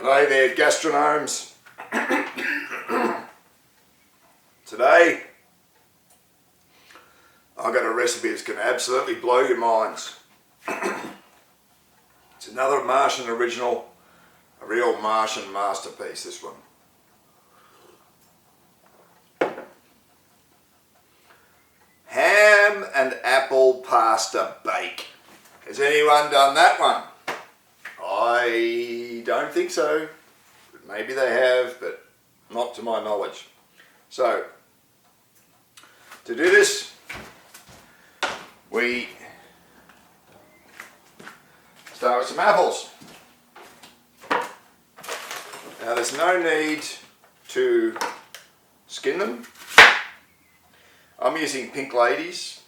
G'day there, gastronomes. Today, I've got a recipe that's going to absolutely blow your minds. It's another Martian original, a real Martian masterpiece, this one. Ham and apple pasta bake. Has anyone done that one? I don't think so. Maybe they have, but not to my knowledge. So, to do this, we start with some apples. Now there's no need to skin them. I'm using Pink Ladies.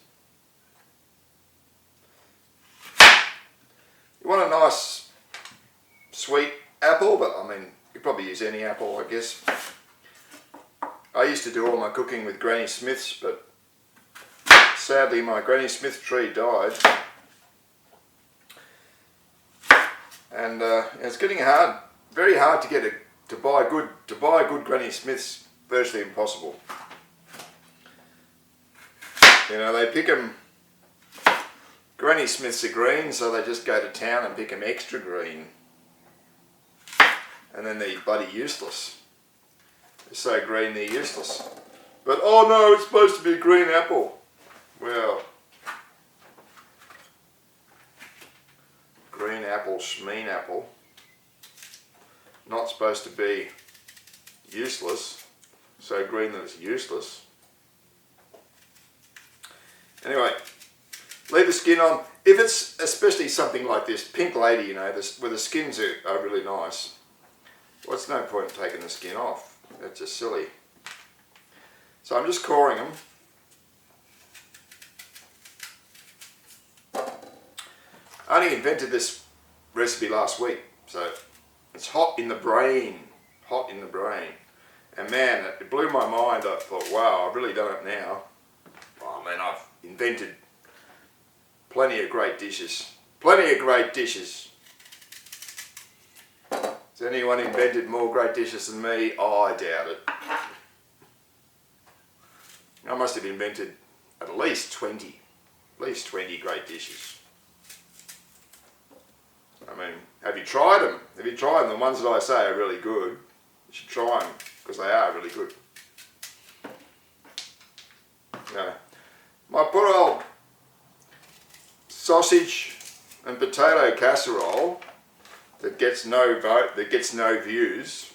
You want a nice sweet apple, but I mean, you probably use any apple, I guess. I used to do all my cooking with Granny Smiths, but sadly my Granny Smith tree died. And it's getting hard, very hard to get to buy good Granny Smiths, virtually impossible. You know, they pick them, Granny Smiths are green, so they just go to town and pick them extra green. And then they're bloody useless. They're so green they're useless. But oh no, it's supposed to be a green apple. Well, green apple, schmeen apple. Not supposed to be useless. So green that it's useless. Anyway, leave the skin on. If it's especially something like this, Pink Lady, you know, where the skins are really nice, well, it's no point in taking the skin off. That's just silly. So I'm just coring them. I only invented this recipe last week, so it's hot in the brain. Hot in the brain. And man, it blew my mind. I thought, wow, I've really done it now. Oh man, I've invented plenty of great dishes. Plenty of great dishes. Has anyone invented more great dishes than me? Oh, I doubt it. I must have invented at least 20 great dishes. I mean, have you tried them? Have you tried them? The ones that I say are really good. You should try them, because they are really good. Yeah. My poor old sausage and potato casserole that gets no vote, that gets no views.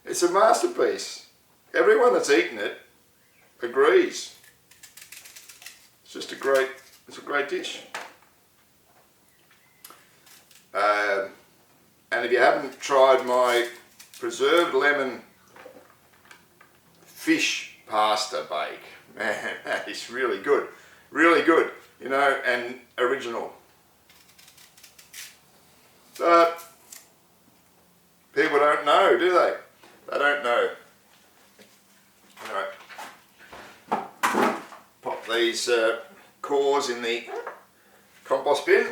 It's a masterpiece. Everyone that's eaten it agrees. It's just it's a great dish. And if you haven't tried my preserved lemon fish pasta bake, man, that is really good. Really good, you know, and original. But people don't know, do they? They don't know. Alright. Pop these cores in the compost bin.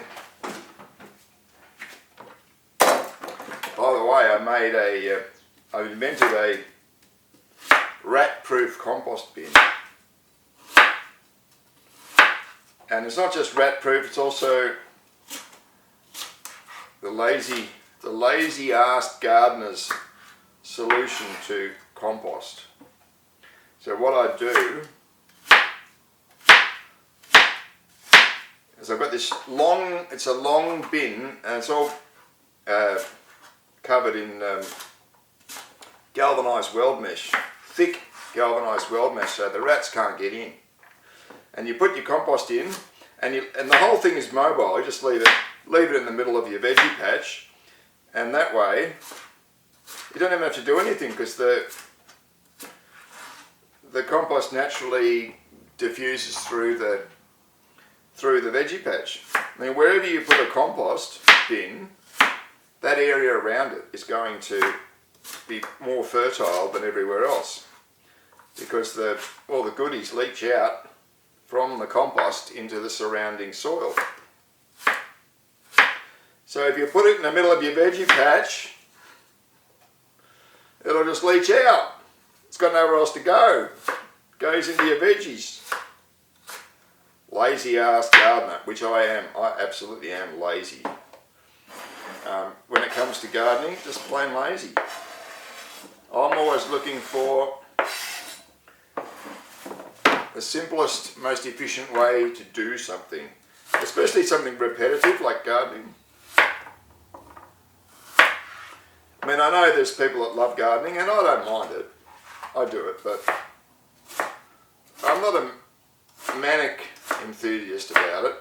By the way, I've invented a rat-proof compost bin. And it's not just rat-proof, it's also the lazy ass gardener's solution to compost. So what I do is I've got this it's a long bin, and it's all covered in galvanised weld mesh, thick galvanised weld mesh, so the rats can't get in. And you put your compost in, and the whole thing is mobile. You just leave it in the middle of your veggie patch, and that way you don't even have to do anything, because the compost naturally diffuses through the veggie patch. I mean, wherever you put a compost bin, that area around it is going to be more fertile than everywhere else, because all the goodies leach out from the compost into the surrounding soil. So if you put it in the middle of your veggie patch, it'll just leach out. It's got nowhere else to go. Goes into your veggies. Lazy ass gardener, which I am. I absolutely am lazy. When it comes to gardening, just plain lazy. I'm always looking for the simplest, most efficient way to do something, especially something repetitive like gardening. I mean, I know there's people that love gardening, and I don't mind it. I do it, but I'm not a manic enthusiast about it.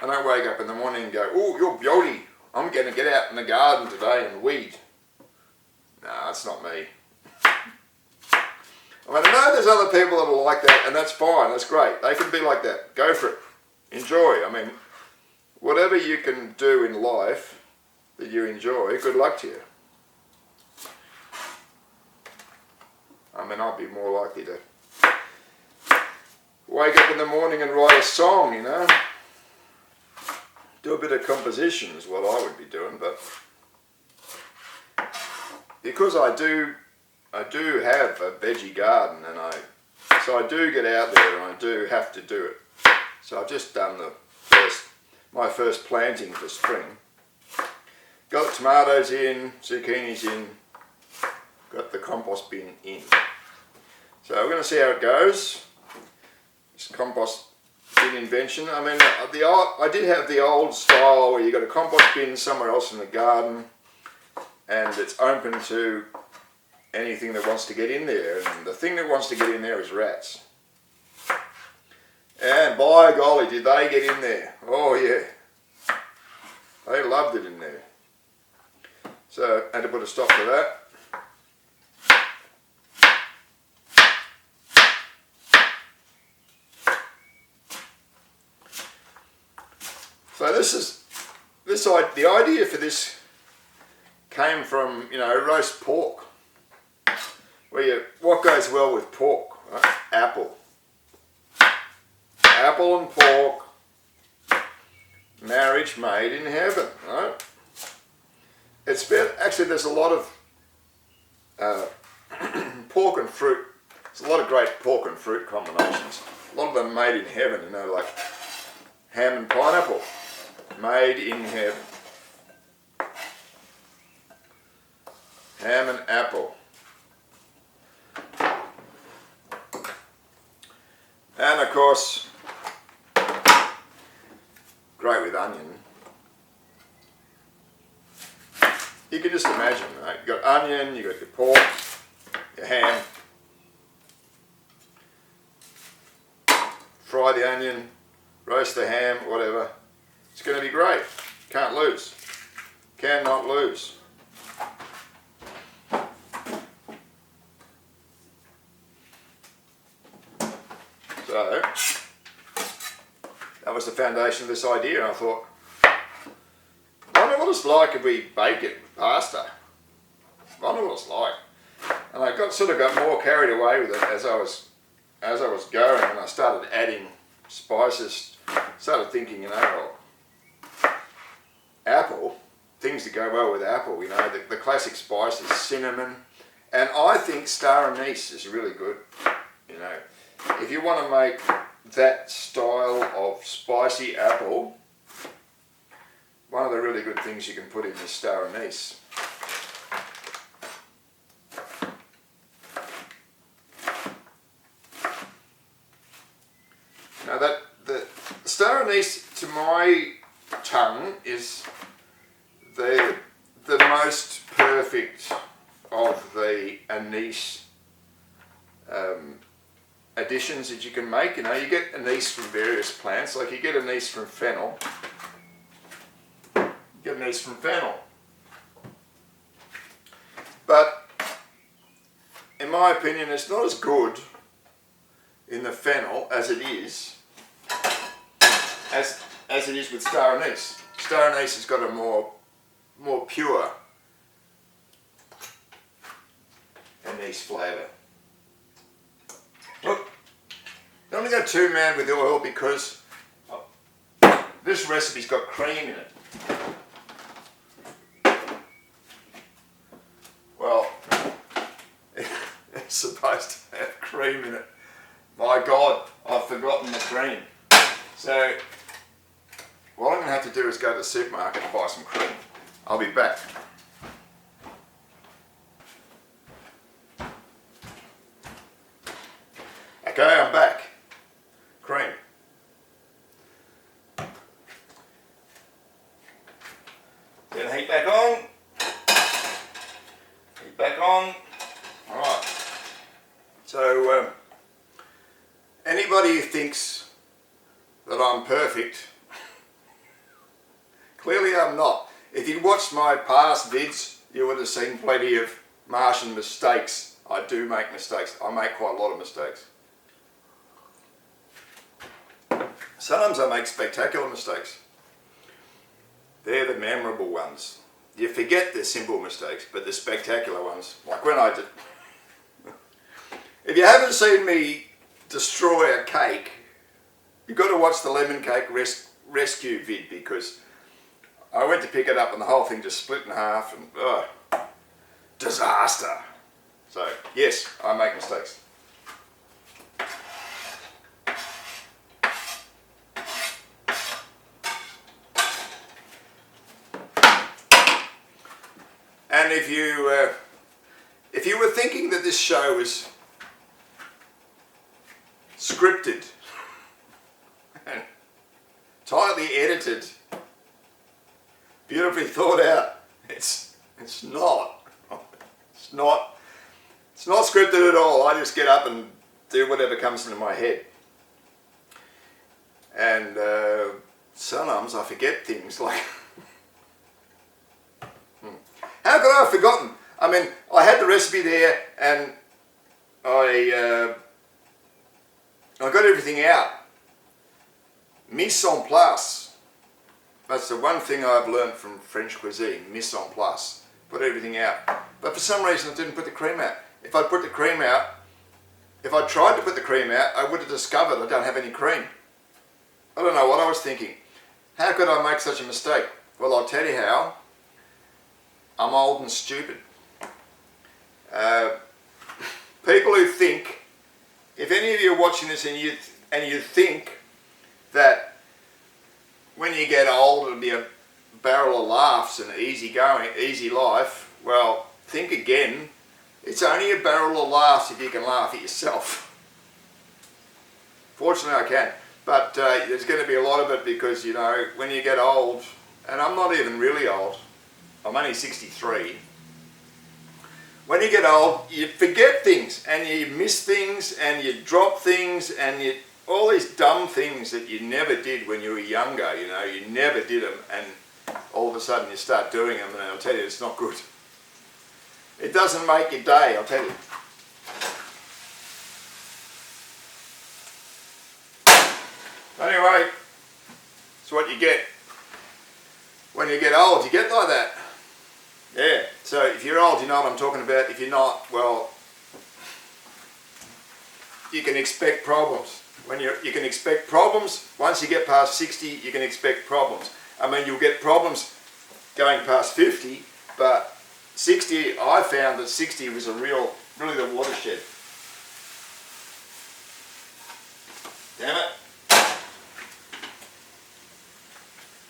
I don't wake up in the morning and go, "Oh, you're beauty. I'm going to get out in the garden today and weed." Nah, it's not me. I mean, I know there's other people that are like that, and that's fine, that's great. They can be like that. Go for it. Enjoy. I mean, whatever you can do in life that you enjoy, good luck to you. I mean, I'd be more likely to wake up in the morning and write a song, you know. Do a bit of composition is what I would be doing, but because I do have a veggie garden, and so I do get out there and I do have to do it. So I've just done my first planting for spring. Got the tomatoes in, zucchinis in, got the compost bin in. So we're going to see how it goes. This compost bin invention. I mean, I did have the old style where you got a compost bin somewhere else in the garden, and it's open to anything that wants to get in there. And the thing that wants to get in there is rats. And by golly, did they get in there? Oh yeah, they loved it in there. So I had to put a stop to that. So the idea for this came from, you know, roast pork. What goes well with pork? Right? Apple and pork, marriage made in heaven, right? Actually, there's a lot of pork and fruit. There's a lot of great pork and fruit combinations. A lot of them made in heaven, you know, like ham and pineapple, made in heaven. Ham and apple. And of course, great with onion. You can just imagine, right? You've got onion, you've got your pork, your ham. Fry the onion, roast the ham, whatever. It's going to be great. Can't lose. Cannot lose. So, that was the foundation of this idea, and I thought, I wonder what it's like if we bake it with pasta. I wonder what it's like. And I sort of got more carried away with it as I was going, and I started adding spices. Started thinking, you know, well, apple, things that go well with apple, you know, the classic spices, cinnamon, and I think star anise is really good, you know. If you want to make that style of spicy apple, one of the really good things you can put in is star anise. Now the star anise, to my tongue, is the most perfect of the anise additions that you can make. You know, you get anise from various plants, like you get anise from fennel. But in my opinion, it's not as good in the fennel as it is with star anise. Star anise has got a more pure anise flavour. Look, don't want to go too mad with the oil because this recipe's got cream in it. Well, cream in it. My God, I've forgotten the cream. So what I'm going to have to do is go to the supermarket and buy some cream. I'll be back. Okay, I'm back. Cream. Turn the heat back on. Heat back on. Alright. So, anybody who thinks that I'm perfect, clearly I'm not. If you'd watched my past vids, you would have seen plenty of Martian mistakes. I do make mistakes. I make quite a lot of mistakes. Sometimes I make spectacular mistakes. They're the memorable ones. You forget the simple mistakes, but the spectacular ones, like when I did. If you haven't seen me destroy a cake, you've got to watch the lemon cake rescue vid, because I went to pick it up and the whole thing just split in half and disaster. So yes, I make mistakes. And if you were thinking that this show was scripted and tightly edited, beautifully thought out, it's not. It's not scripted at all. I just get up and do whatever comes into my head. And sometimes I forget things like. How could I have forgotten? I mean, I had the recipe there and I got everything out. Mise en place. That's the one thing I've learned from French cuisine, mise en place. Put everything out. But for some reason I didn't put the cream out. If I put the cream out, if I tried to put the cream out, I would have discovered I don't have any cream. I don't know what I was thinking. How could I make such a mistake? Well, I'll tell you how. I'm old and stupid. People who think, if any of you are watching this and you think that when you get old it'll be a barrel of laughs and easy going, easy life, well, think again. It's only a barrel of laughs if you can laugh at yourself. Fortunately I can, but there's going to be a lot of it because, you know, when you get old, and I'm not even really old, I'm only 63. When you get old, you forget things and you miss things and you drop things and all these dumb things that you never did when you were younger, you know, you never did them, and all of a sudden you start doing them, and I'll tell you, it's not good. It doesn't make your day, I'll tell you. Anyway, it's what you get. When you get old, you get like that. Yeah, so if you're old, you know what I'm talking about. If you're not, well, you can expect problems. You can expect problems. Once you get past 60, you can expect problems. I mean, you'll get problems going past 50, but 60, I found that 60 was really the watershed. Damn it.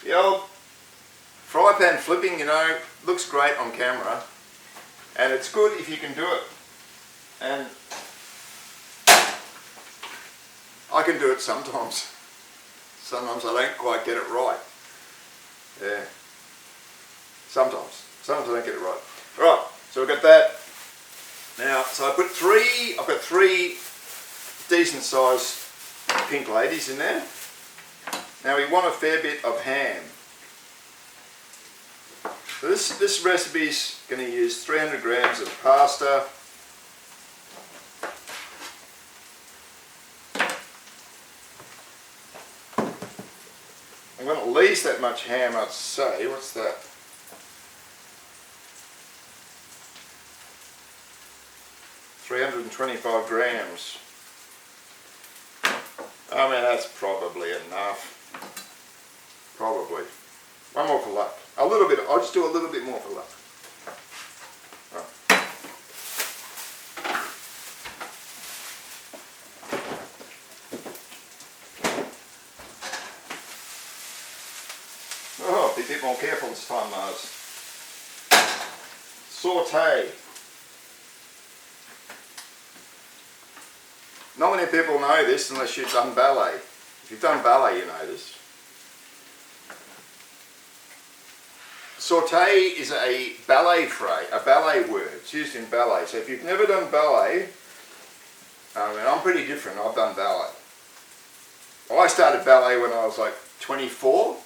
The old fry pan flipping, you know, looks great on camera, and it's good if you can do it. And I can do it sometimes. Sometimes I don't quite get it right. Yeah. Sometimes I don't get it right. Right, so we've got that. Now, so I've got three decent sized pink ladies in there. Now we want a fair bit of ham. So this recipe is going to use 300 grams of pasta, I'm going to at least that much ham, I'd say. What's that? $325 grams. I mean, that's probably enough. Probably. One more for luck. A little bit. I'll just do a little bit more for luck. Right. be a bit more careful this time, Mars. Saute. Not many people know this unless you've done ballet. If you've done ballet, you know this. Saute is a ballet phrase, a ballet word. It's used in ballet. So if you've never done ballet, and I'm pretty different, I've done ballet. I started ballet when I was like 24.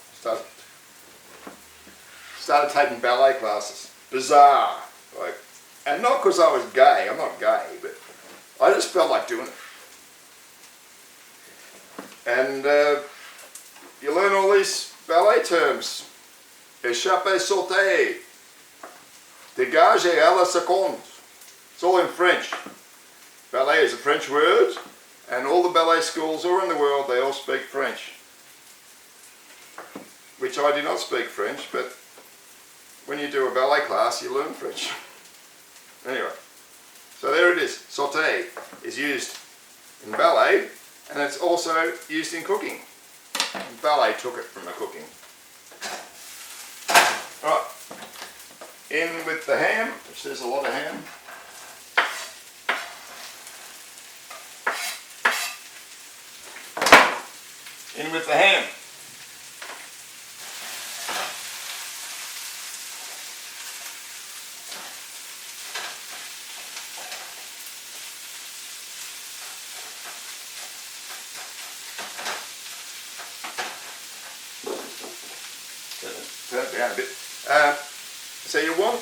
Started taking ballet classes. Bizarre. Like, and not because I was gay, I'm not gay, but I just felt like doing it. And you learn all these ballet terms. Échappé sauté. Dégager à la seconde. It's all in French. Ballet is a French word, and all the ballet schools all around the world, they all speak French. Which I do not speak French, but when you do a ballet class, you learn French. Anyway, so there it is. Sauté is used in ballet, and it's also used in cooking. Ballet took it from the cooking. Right, in with the ham, which there's a lot of ham. In with the ham. Turn it down a bit. So you want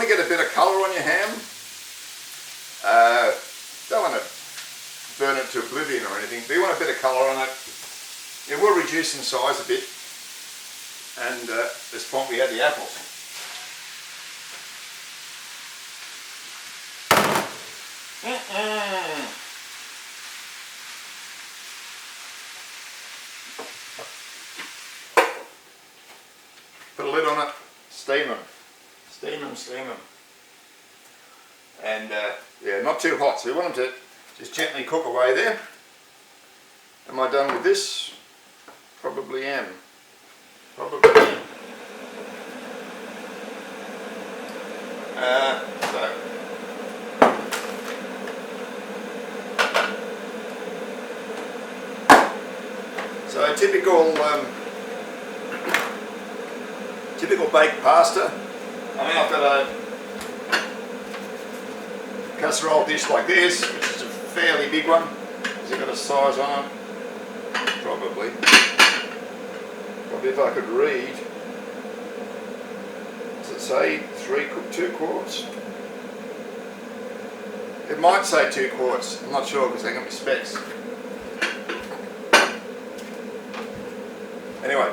to get a bit of colour on your ham. Don't want to burn it to oblivion or anything, but you want a bit of colour on it. It will reduce in size a bit. And this point we had the apples. Put a lid on it, steam them. Steam them. And yeah, not too hot, so you want them to just gently cook away there. Am I done with this? Probably am. So typical baked pasta. I mean, I've got a casserole dish like this, which is a fairly big one. Has it got a size on it? Probably if I could read. Does it say 2 quarts? It might say 2 quarts. I'm not sure because they got me specs. Anyway,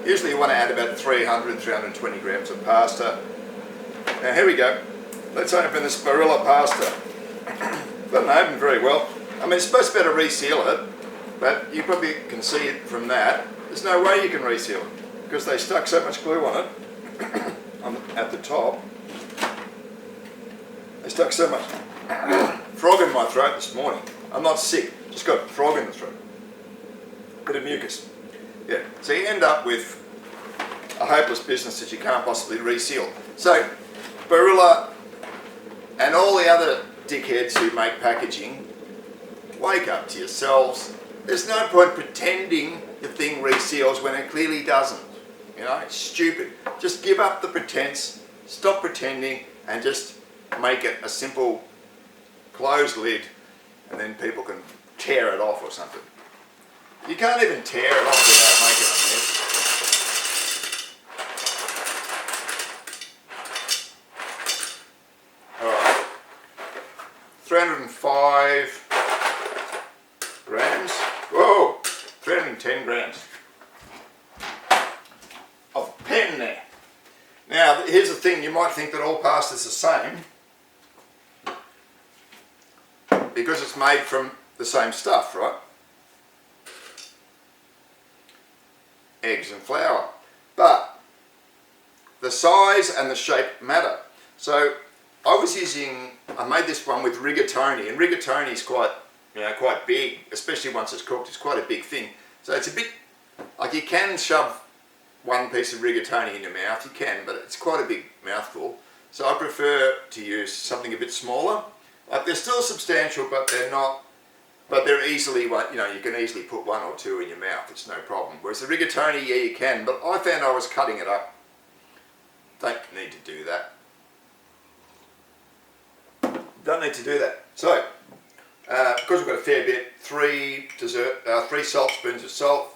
usually you want to add about 320 grams of pasta. Now here we go. Let's open this Barilla pasta. Doesn't open very well. I mean, it's supposed to be able to reseal it, but you probably can see it from that. There's no way you can reseal it because they stuck so much glue on it at the top. They stuck so much frog in my throat this morning. I'm not sick, just got frog in the throat. Bit of mucus. Yeah, so you end up with a hopeless business that you can't possibly reseal. So, Barilla and all the other dickheads who make packaging, wake up to yourselves. There's no point pretending the thing reseals when it clearly doesn't. You know, it's stupid. Just give up the pretense, stop pretending, and just make it a simple closed lid, and then people can tear it off or something. You can't even tear it off without making a mess. Alright. 305 grams. Whoa! 310 grams of penne. Now, here's the thing. You might think that all pasta is the same because it's made from the same stuff, right? Eggs and flour. But the size and the shape matter. So I made this one with rigatoni, and rigatoni is quite big, especially once it's cooked. It's quite a big thing. So it's a bit Like you can shove one piece of rigatoni in your mouth, you can, but it's quite a big mouthful. So I prefer to use something a bit smaller. Like they're still substantial, but they're not, but they're easily, you know, you can easily put one or two in your mouth, it's no problem. Whereas the rigatoni, yeah, you can, but I found I was cutting it up. Don't need to do that. Don't need to do that. So, because we've got a fair bit, 3 salt spoons of salt.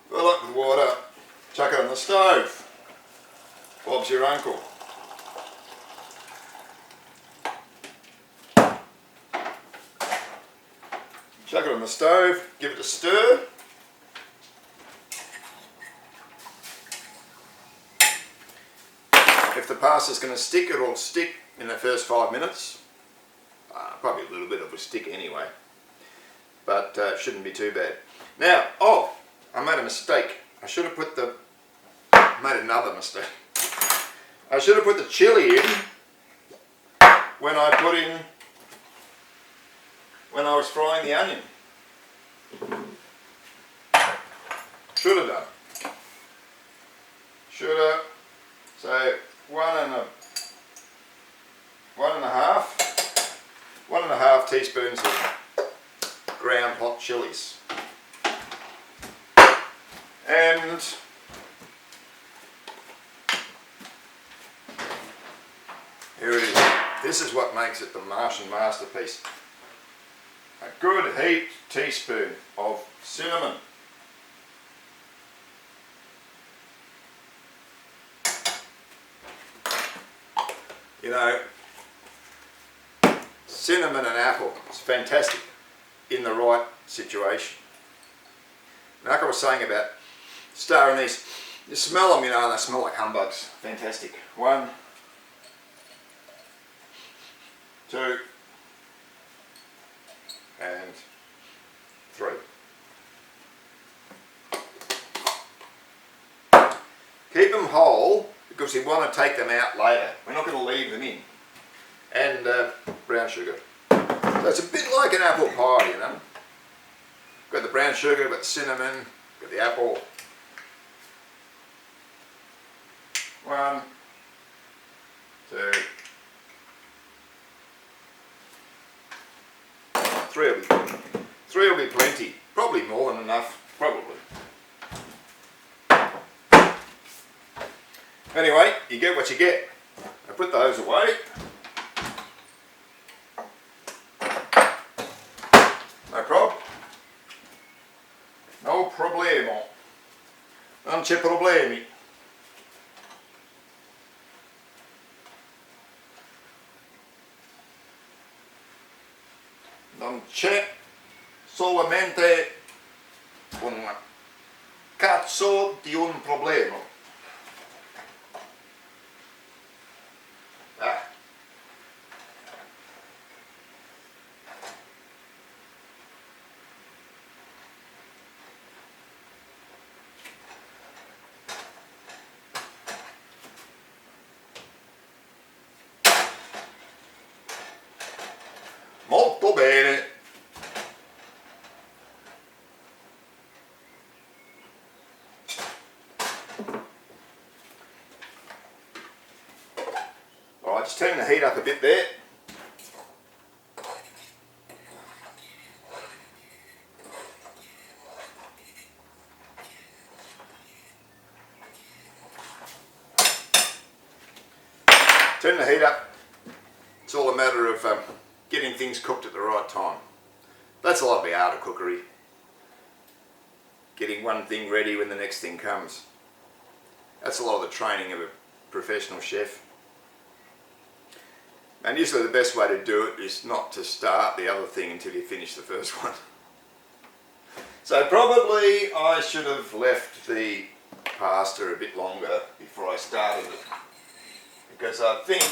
Fill up with water, chuck it on the stove. Bob's your uncle. Chuck it on the stove, give it a stir. If the pasta's going to stick, it'll stick in the first 5 minutes. Probably a little bit of a stick anyway, but it shouldn't be too bad. Now, I made a mistake. I should have put made another mistake. I should have put the chili in when I was frying the onion. Should have done. Should have. So 1.5 teaspoons of ground hot chilies. And here it is. This is what makes it the Martian masterpiece. A good heaped teaspoon of cinnamon. You know, cinnamon and apple is fantastic in the right situation. Like I was saying about star anise, you smell them, you know, and they smell like humbugs. Fantastic. 1, 2, and 3. Keep them whole because we want to take them out later. We're not going to leave them in. And brown sugar. So it's a bit like an apple pie, you know. Got the brown sugar, got the cinnamon, got the apple. 1, 2, 3 will be good. 3 will be plenty. Probably more than enough. Probably. Anyway, you get what you get. I put those away. No problem. No problemo. Non c'è problemi. Non c'è solamente un cazzo di un problema. Molto bene. Alright, just turning the heat up a bit there. Turn the heat up. It's all a matter of getting things cooked at the right time. That's a lot of the art of cookery. Getting one thing ready when the next thing comes. That's a lot of the training of a professional chef. And usually the best way to do it is not to start the other thing until you finish the first one. So probably I should have left the pasta a bit longer before I started it. Because I think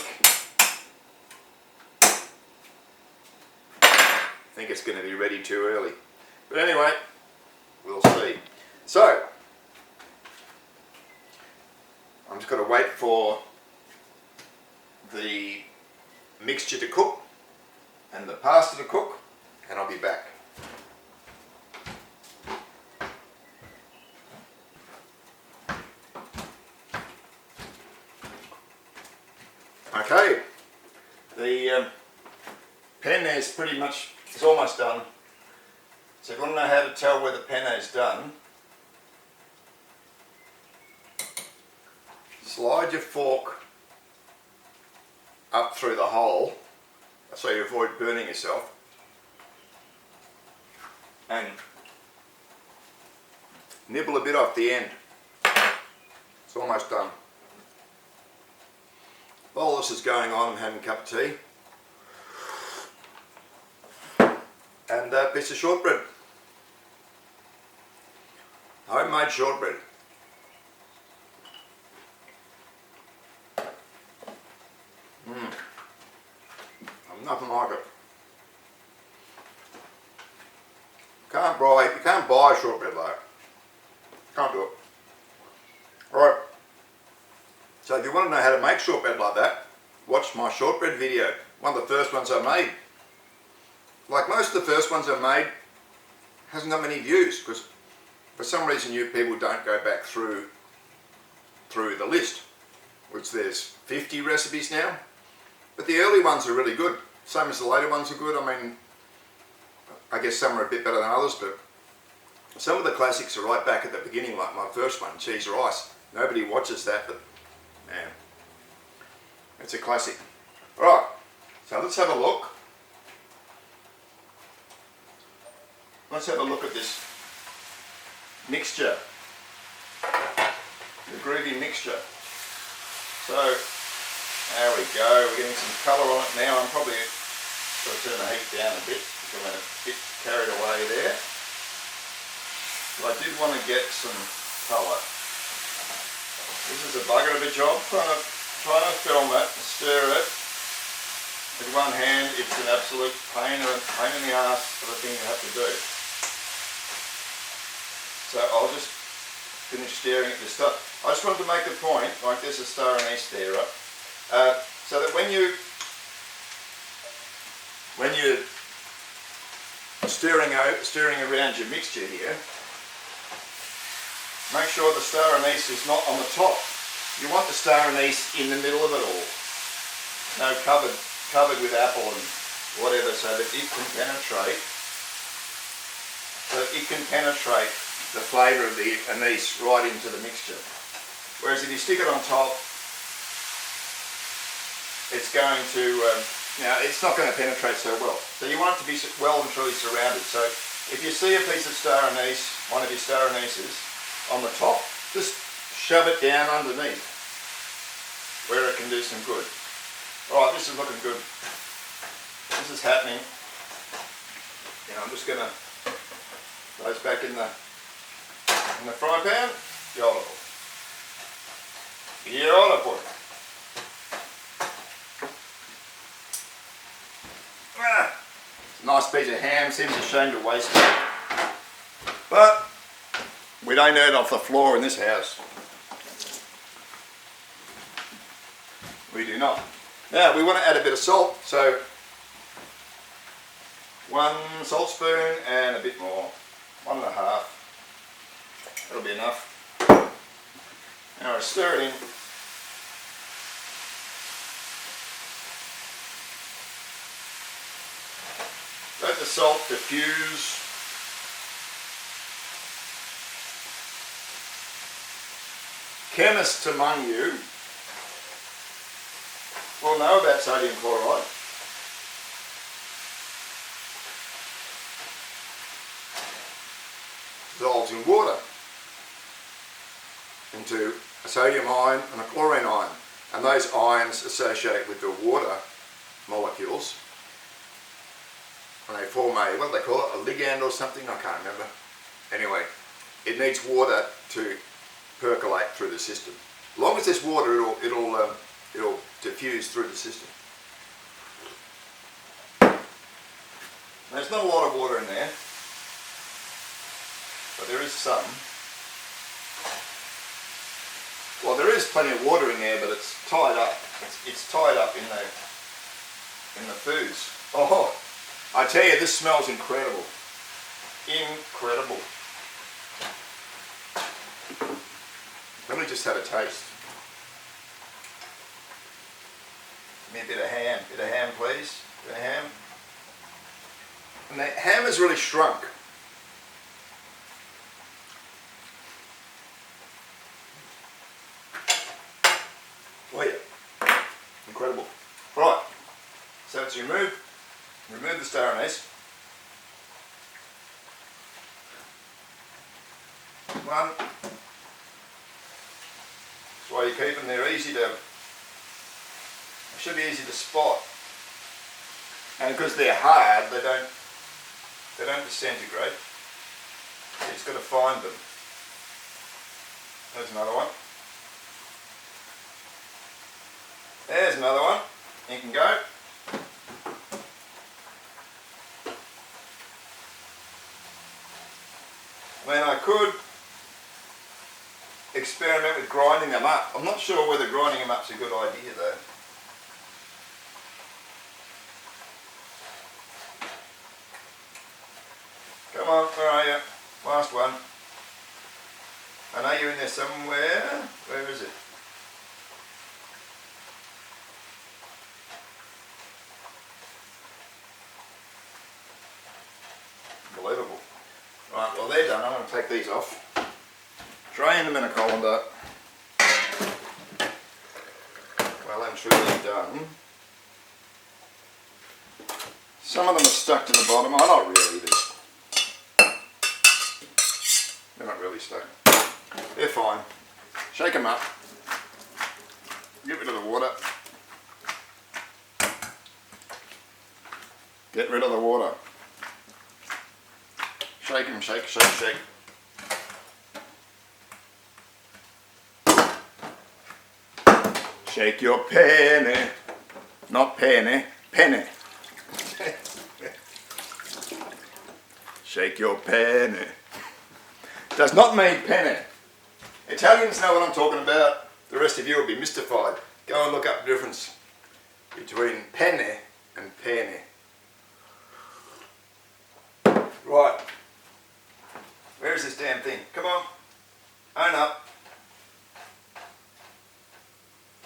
it's going to be ready too early. But anyway, we'll see. So, I'm just going to wait for the mixture to cook and the pasta to cook, and I'll be back. pretty much, it's almost done. So if you want to know how to tell where the penne is done, slide your fork up through the hole so you avoid burning yourself, and nibble a bit off the end. It's almost done. While this is going on, I'm having a cup of tea and a piece of shortbread. Homemade shortbread. Nothing like it. You can't buy shortbread like it. Can't do it. Alright. So if you want to know how to make shortbread like that, watch my shortbread video. One of the first ones I made. Like most of the first ones I made, hasn't got many views because for some reason you people don't go back through the list, which there's 50 recipes now. But the early ones are really good. Same as the later ones are good. I mean, I guess some are a bit better than others, but some of the classics are right back at the beginning, like my first one, cheese rice. Nobody watches that, but man, it's a classic. Alright, so let's have a look. Let's have a look at this mixture, the groovy mixture. So, there we go, we're getting some colour on it now. I'm probably going to turn the heat down a bit because I'm a bit carried away there. But I did want to get some colour. This is a bugger of a job, trying to film it and stir it. With one hand, it's an absolute pain in the ass of a thing you have to do. So I'll just finish stirring at this stuff. I just wanted to make the point, like there's a star anise there, right? So that when you're stirring around your mixture here, make sure the star anise is not on the top. You want the star anise in the middle of it all. No, covered with apple and whatever, so that it can penetrate the flavour of the anise right into the mixture. Whereas if you stick it on top, it's going to, it's not going to penetrate so well. So you want it to be well and truly surrounded. So if you see a piece of star anise, one of your star anises on the top, just shove it down underneath where it can do some good. Alright, this is looking good. This is happening. I'm just going to those back in the fry pan. Beautiful. Beautiful. Nice piece of ham, seems a shame to waste it. But we don't eat off the floor in this house. We do not. Now we want to add a bit of salt, so 1 salt spoon and a bit more, 1.5. That'll be enough. Now I stir it in. Let the salt diffuse. Chemists among you will know about sodium chloride. Dissolves in water into a sodium ion and a chlorine ion, and those ions associate with the water molecules and they form a, what do they call it, a ligand or something, I can't remember. Anyway, it needs water to percolate through the system. As long as there's water, it'll diffuse through the system. There's not a lot of water in there, but there is some. Well, there is plenty of water in there, but it's tied up. It's tied up in the foods. Oh, I tell you, this smells incredible. Incredible. Let me just have a taste. Give me a bit of ham. Bit of ham, please. Bit of ham. And the hammer's really shrunk. Oh yeah, incredible. Right, so it's remove the star anise. One. That's why you keep them. They're easy to. They should be easy to spot. And because they're hard, they don't disintegrate. You just got to find them. There's another one. There's another one. You can go. I mean, I could experiment with grinding them up. I'm not sure whether grinding them up's a good idea though. Come on, where are you? Last one. I know you're in there somewhere. Where is it? Unbelievable. Right, well they're done. I'm going to take these off. Drain them in a colander. Well and truly done. Some of them are stuck to the bottom. I'm not really. They're not really stuck. They're fine. Shake them up. Get rid of the water. Get rid of the water. Shake them, shake, shake, shake. Shake your penne. Not penne, penne. Shake your penne. Does not mean penne. Italians know what I'm talking about. The rest of you will be mystified. Go and look up the difference between penne and penne. Right. Where is this damn thing? Come on. Own up.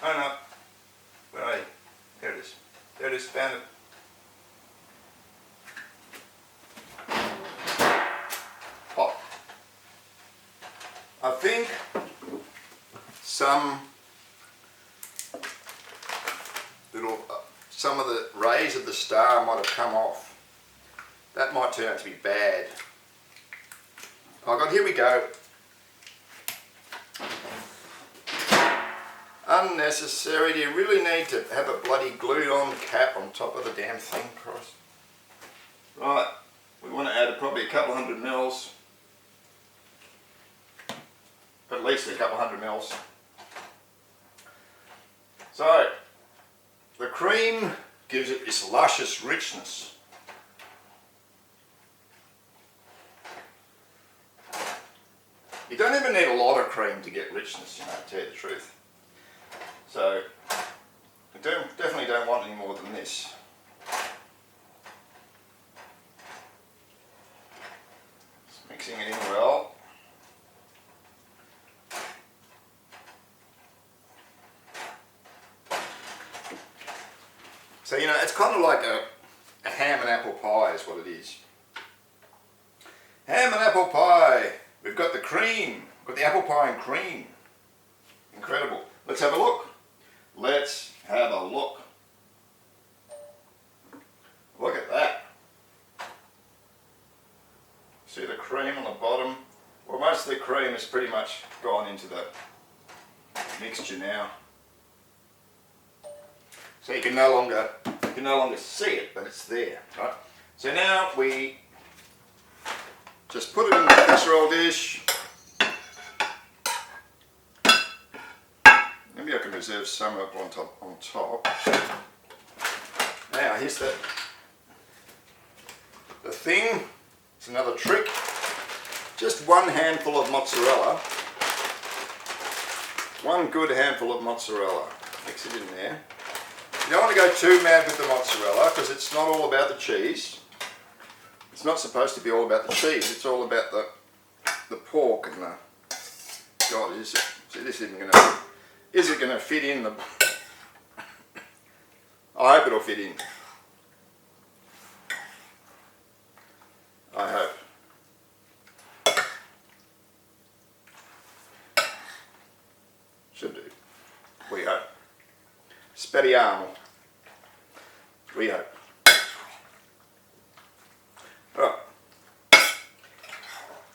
Own up. Where are you? There it is. There it is. Found it. Hot. I think some of the rays of the star might have come off. That might turn out to be bad. Oh God, here we go. Unnecessary. Do you really need to have a bloody glued on cap on top of the damn thing, Christ? Right, we want to add probably a couple hundred mils. At least a couple hundred mils. So, the cream gives it this luscious richness. You don't even need a lot of cream to get richness, you know, to tell you the truth. So, I definitely don't want any more than this. Just mixing it in well. So, you know, it's kind of like a ham and apple pie is what it is. Ham and apple pie. We've got the cream. We've got the apple pie and cream. Incredible. Let's have a look. Let's have a look. Look at that. See the cream on the bottom? Well, most of the cream has pretty much gone into the mixture now. So you can no longer see it, but it's there, right? So now we just put it in the casserole dish. Maybe I can reserve some up on top. Now here's the thing. It's another trick. Just one handful of mozzarella. One good handful of mozzarella. Mix it in there. You don't want to go too mad with the mozzarella because it's not all about the cheese. It's not supposed to be all about the cheese. It's all about the pork and the. God, is this even going to? Is it going to fit in the? I hope it'll fit in. Speriamo. We hope. Right.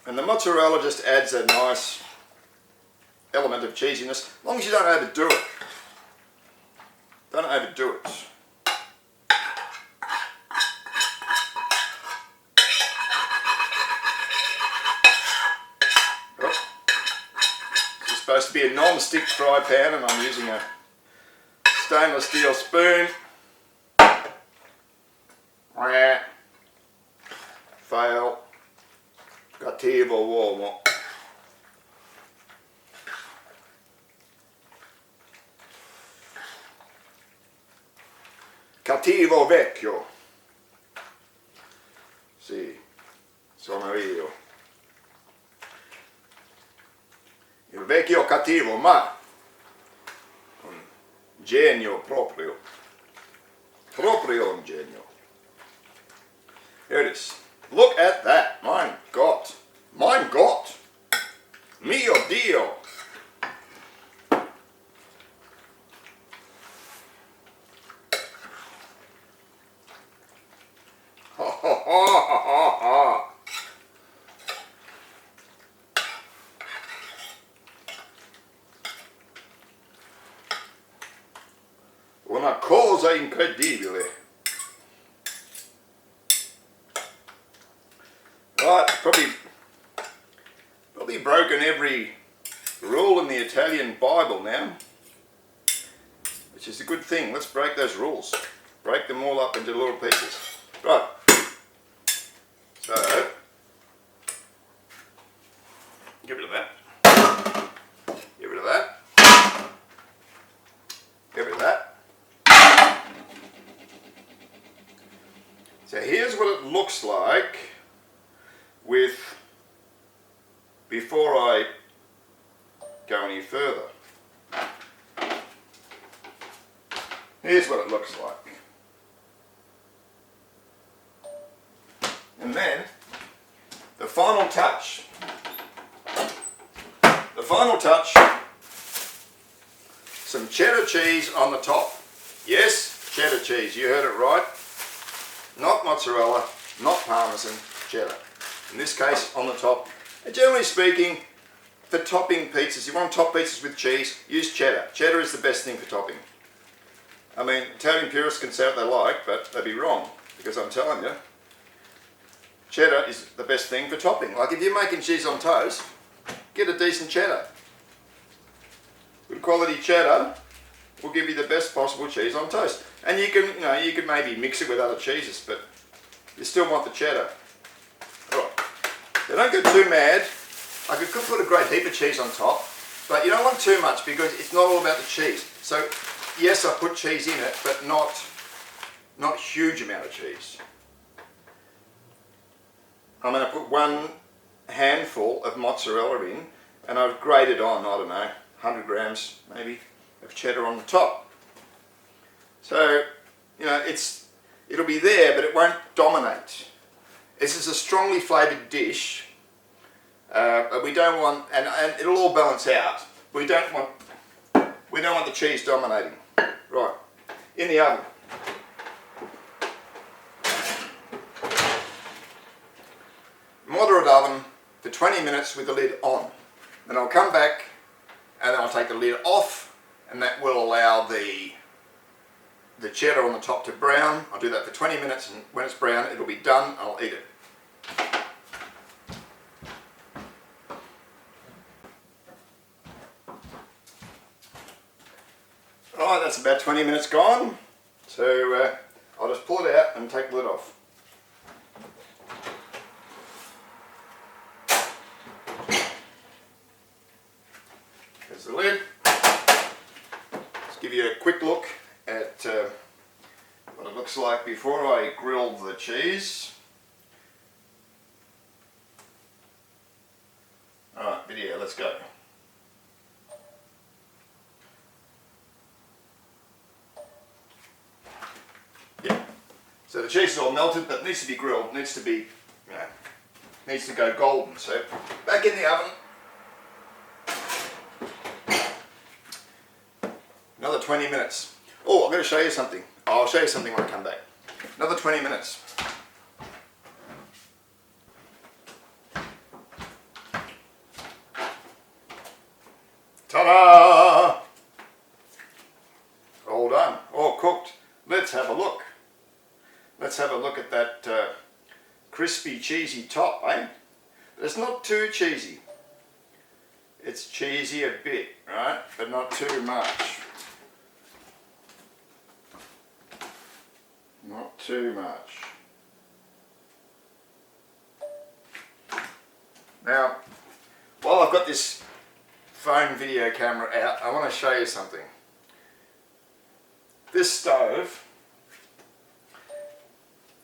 And the mozzarella just adds a nice element of cheesiness, as long as you don't overdo it. Don't overdo it. This is supposed to be a non-stick fry pan, and I'm using a stainless steel spoon. Fail. Cattivo uomo. Cattivo vecchio. Sì, sono io. Il vecchio cattivo, ma un genio proprio. Proprio un genio. Here it is. Look at that. Mein Gott. Mein Gott. Mio Dio. Ha ha ha ha ha. Una cosa incredibile. Right, probably broken every rule in the Italian Bible now, which is a good thing. Let's break those rules. Break them all up into little pieces. Right. So, get rid of that. Get rid of that. Get rid of that. So here's what it looks like before I go any further. Here's what it looks like. And then the final touch. The final touch, some cheddar cheese on the top. Yes, cheddar cheese, you heard it right. Not mozzarella, not parmesan, cheddar. In this case, on the top. And generally speaking, for topping pizzas, you want to top pizzas with cheese, use cheddar. Cheddar is the best thing for topping. I mean, Italian purists can say what they like, but they'd be wrong, because I'm telling you, cheddar is the best thing for topping. Like if you're making cheese on toast, get a decent cheddar. Good quality cheddar will give you the best possible cheese on toast. And you can maybe mix it with other cheeses, but you still want the cheddar. Alright. So don't get too mad. I could put a great heap of cheese on top, but you don't want too much because it's not all about the cheese. So yes, I put cheese in it, but not huge amount of cheese. I'm going to put one handful of mozzarella in, and I've grated on, I don't know, 100 grams maybe of cheddar on the top. So, it'll be there, but it won't dominate. This is a strongly flavoured dish, but we don't want, and it'll all balance out. We don't want the cheese dominating. Right, in the oven. Moderate oven for 20 minutes with the lid on. Then I'll come back and then I'll take the lid off, and that will allow the cheddar on the top to brown. I'll do that for 20 minutes, and when it's brown it'll be done. I'll eat it. Alright, that's about 20 minutes gone, so I'll just pull it out and take the lid off. There's the lid. Let's give you a quick look at what it looks like before I grill the cheese. Alright, video, let's go. Yeah, so the cheese is all melted, but it needs to be grilled, needs to be, needs to go golden. So back in the oven. Another 20 minutes. Oh, I'm going to show you something. I'll show you something when I come back. Another 20 minutes. Ta-da! All done. All cooked. Let's have a look. Let's have a look at that crispy, cheesy top, eh? But it's not too cheesy. It's cheesy a bit, right? But not too much. Not too much. Now, while I've got this phone video camera out, I want to show you something. This stove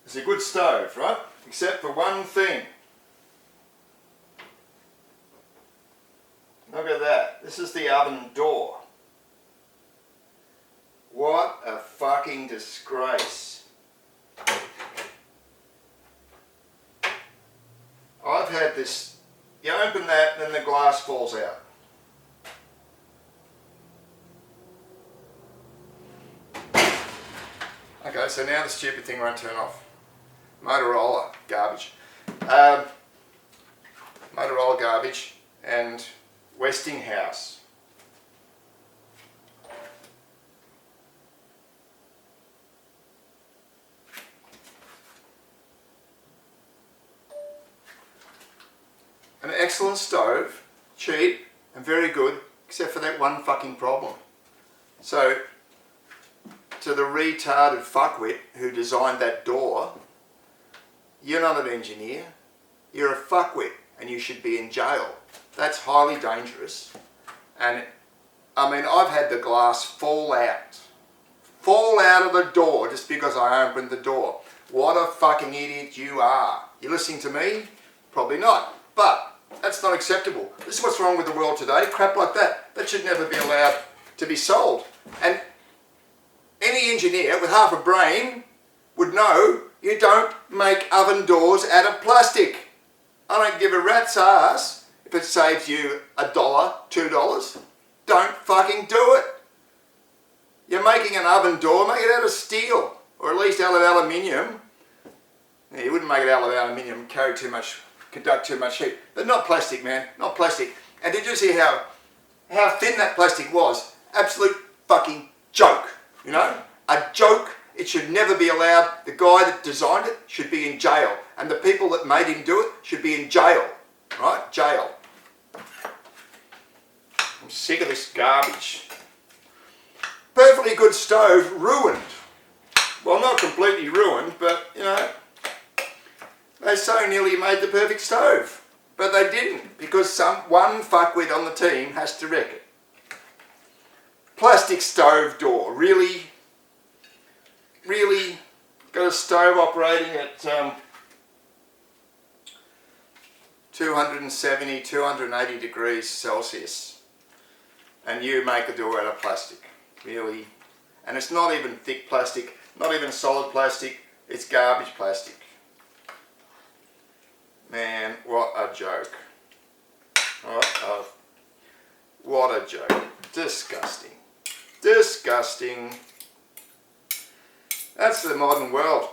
is a good stove, right? Except for one thing. Look at that. This is the oven door. What a fucking disgrace. I've had this, you open that and then the glass falls out. Okay, so now the stupid thing won't turn off. Motorola, garbage. Motorola garbage and Westinghouse. An excellent stove, cheap and very good, except for that one fucking problem. So, to the retarded fuckwit who designed that door, you're not an engineer, you're a fuckwit and you should be in jail. That's highly dangerous. And I mean, I've had the glass fall out of the door just because I opened the door. What a fucking idiot you are. You listening to me? Probably not. But that's not acceptable. This is what's wrong with the world today. Crap like that. That should never be allowed to be sold. And any engineer with half a brain would know you don't make oven doors out of plastic. I don't give a rat's ass if it saves you $1, $2. Don't fucking do it. You're making an oven door, make it out of steel, or at least out of aluminium. Yeah, you wouldn't make it out of aluminium, carry too much, conduct too much heat. But not plastic, man, not plastic. And did you see how thin that plastic was? Absolute fucking joke, you know? A joke. It should never be allowed. The guy that designed it should be in jail. And the people that made him do it should be in jail. Right? Jail. I'm sick of this garbage. Perfectly good stove ruined. Well, not completely ruined, but, you know, they so nearly made the perfect stove. But they didn't, because one fuckwit on the team has to wreck it. Plastic stove door. Really? Really? Got a stove operating at 270, 280 degrees Celsius. And you make a door out of plastic. Really? And it's not even thick plastic, not even solid plastic, it's garbage plastic. Man, what a joke. What a joke. Disgusting. Disgusting. That's the modern world.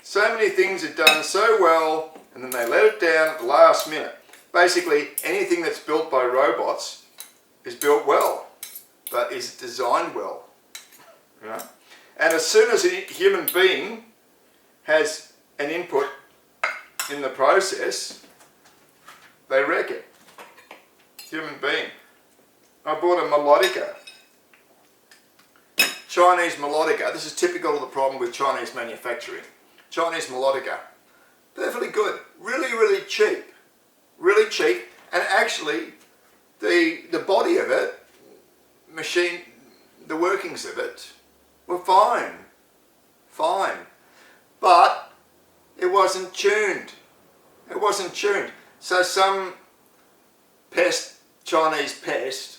So many things are done so well and then they let it down at the last minute. Basically, anything that's built by robots is built well, but is designed well. Right? And as soon as a human being has an input in the process, they wreck it. Human being. I bought a melodica. Chinese melodica. This is typical of the problem with Chinese manufacturing. Chinese melodica. Perfectly good. Really, really cheap. Really cheap. And actually, the body of it, the workings of it, were fine. Fine. But it wasn't tuned. It wasn't tuned. So some Chinese pest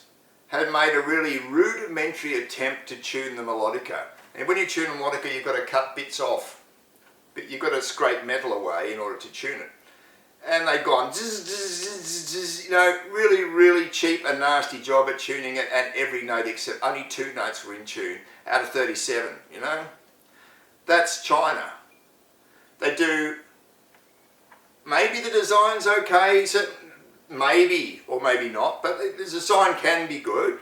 had made a really rudimentary attempt to tune the melodica. And when you tune a melodica, you've got to cut bits off. But you've got to scrape metal away in order to tune it. and they've gone zzz, zzz, zzz, zzz, you know, really, really cheap and nasty job at tuning it, and every note except only 2 notes were in tune out of 37, you know. That's China. They do, maybe the design's okay, so maybe or maybe not, but the design can be good.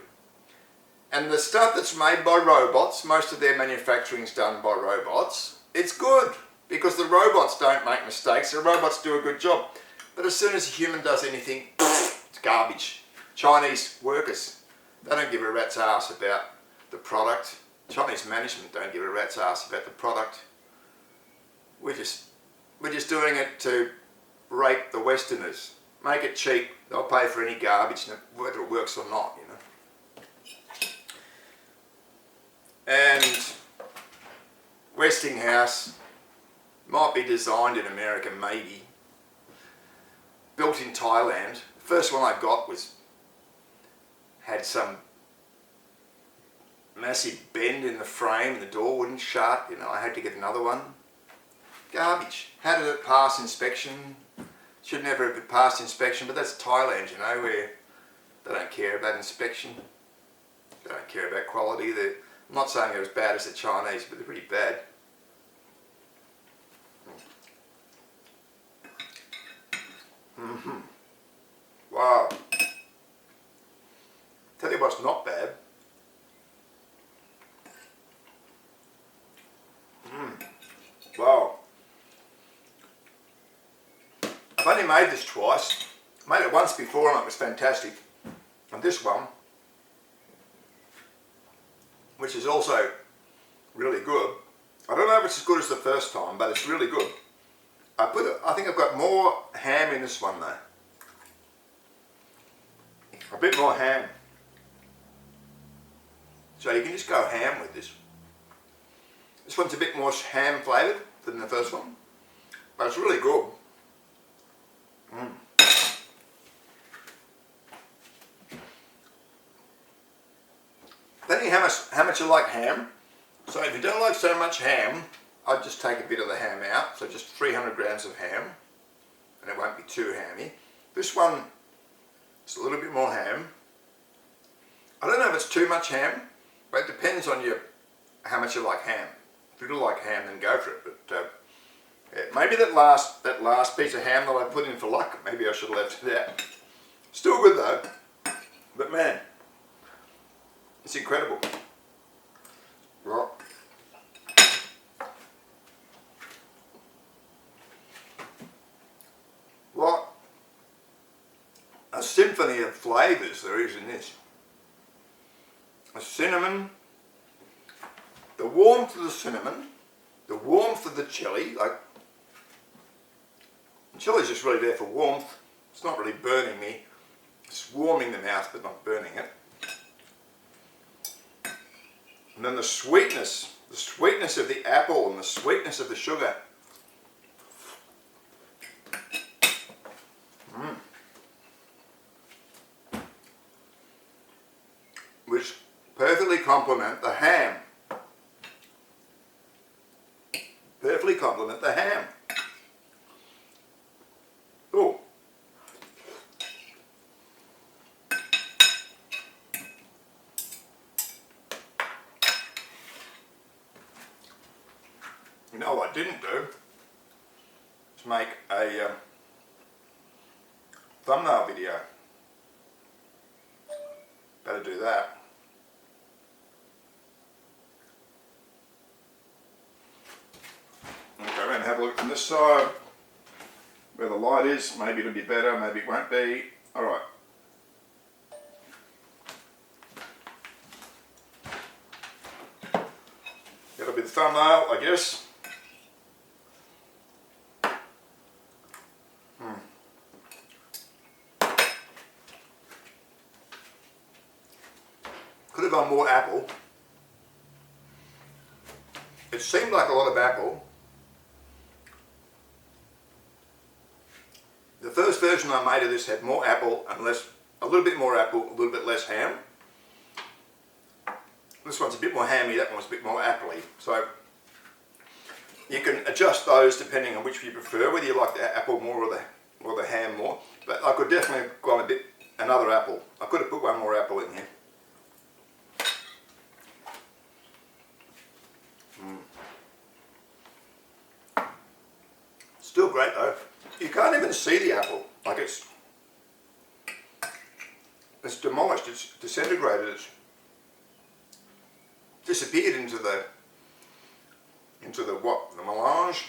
And the stuff that's made by robots, most of their manufacturing's done by robots, it's good because the robots don't make mistakes, the robots do a good job. But as soon as a human does anything, it's garbage. Chinese workers, they don't give a rat's ass about the product. Chinese management don't give a rat's ass about the product. We're just doing it to rape the Westerners. Make it cheap, they'll pay for any garbage, whether it works or not, you know. And Westinghouse might be designed in America, maybe. Built in Thailand. The first one I got had some massive bend in the frame and the door wouldn't shut, you know, I had to get another one. Garbage. How did it pass inspection? Should never have passed inspection, but that's Thailand, you know, where they don't care about inspection. They don't care about quality. I'm not saying they're as bad as the Chinese, but they're pretty bad. Wow. Tell you what's not bad. Wow. I've only made this twice. I made it once before and it was fantastic. And this one, which is also really good. I don't know if it's as good as the first time, but it's really good. I think I've got more ham in this one though. A bit more ham. So you can just go ham with this. This one's a bit more ham flavoured than the first one, but it's really good. Depending how much you like ham. So if you don't like so much ham, I'd just take a bit of the ham out. So just 300 grams of ham, and it won't be too hammy. This one is a little bit more ham. I don't know if it's too much ham, but it depends on how much you like ham. If you do like ham, then go for it. But yeah, maybe that last piece of ham that I put in for luck, maybe I should have left it out. Still good though. But man, it's incredible. Right. What a symphony of flavours there is in this. A cinnamon, the warmth of the cinnamon, the warmth of the chilli, like the chilli's just really there for warmth. It's not really burning me. It's warming the mouth but not burning it. And then the sweetness of the apple and the sweetness of the sugar. Which perfectly complement the ham. Perfectly complement the ham. Oh. You know what I didn't do? Is make a thumbnail video. Better do that. Okay, we're going to have a look from this side where the light is. Maybe it'll be better, maybe it won't be. Alright. That'll be the thumbnail, I guess. Could have gone more apple. It seemed like a lot of apple. The first version I made of this had more apple and a little bit more apple, a little bit less ham. This one's a bit more hammy, that one's a bit more appley. So you can adjust those depending on which you prefer, whether you like the apple more or or the ham more, but I could definitely have gone another apple. I could have put one more apple in here. Still great though. You can't even see the apple. Like it's demolished, it's disintegrated, it's disappeared into the melange,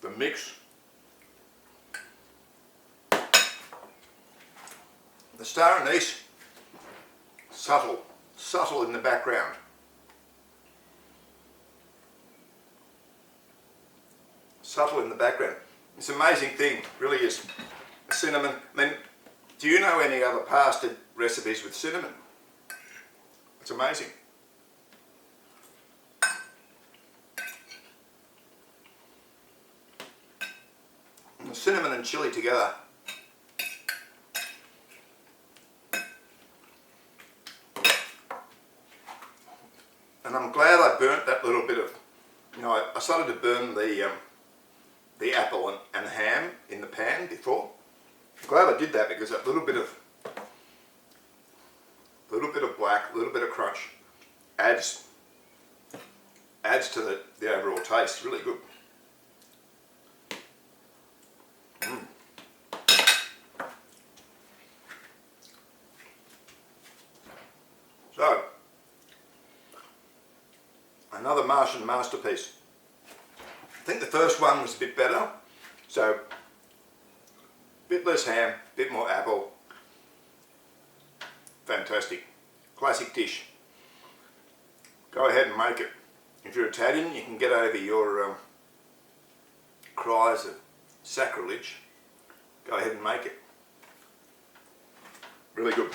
the mix. The star anise, subtle in the background. Subtle in the background. It's an amazing thing, really is. Cinnamon. I mean, do you know any other pasta recipes with cinnamon? It's amazing. And cinnamon and chili together. And I'm glad I burnt that little bit of, I started to burn the apple and ham in the pan before. I'm glad I did that because that little bit of black, a little bit of crunch adds to the overall taste. It's really good. So, another Martian masterpiece. I think the first one was a bit better, so a bit less ham, a bit more apple. Fantastic. Classic dish. Go ahead and make it. If you're Italian, you can get over your cries of sacrilege. Go ahead and make it. Really good.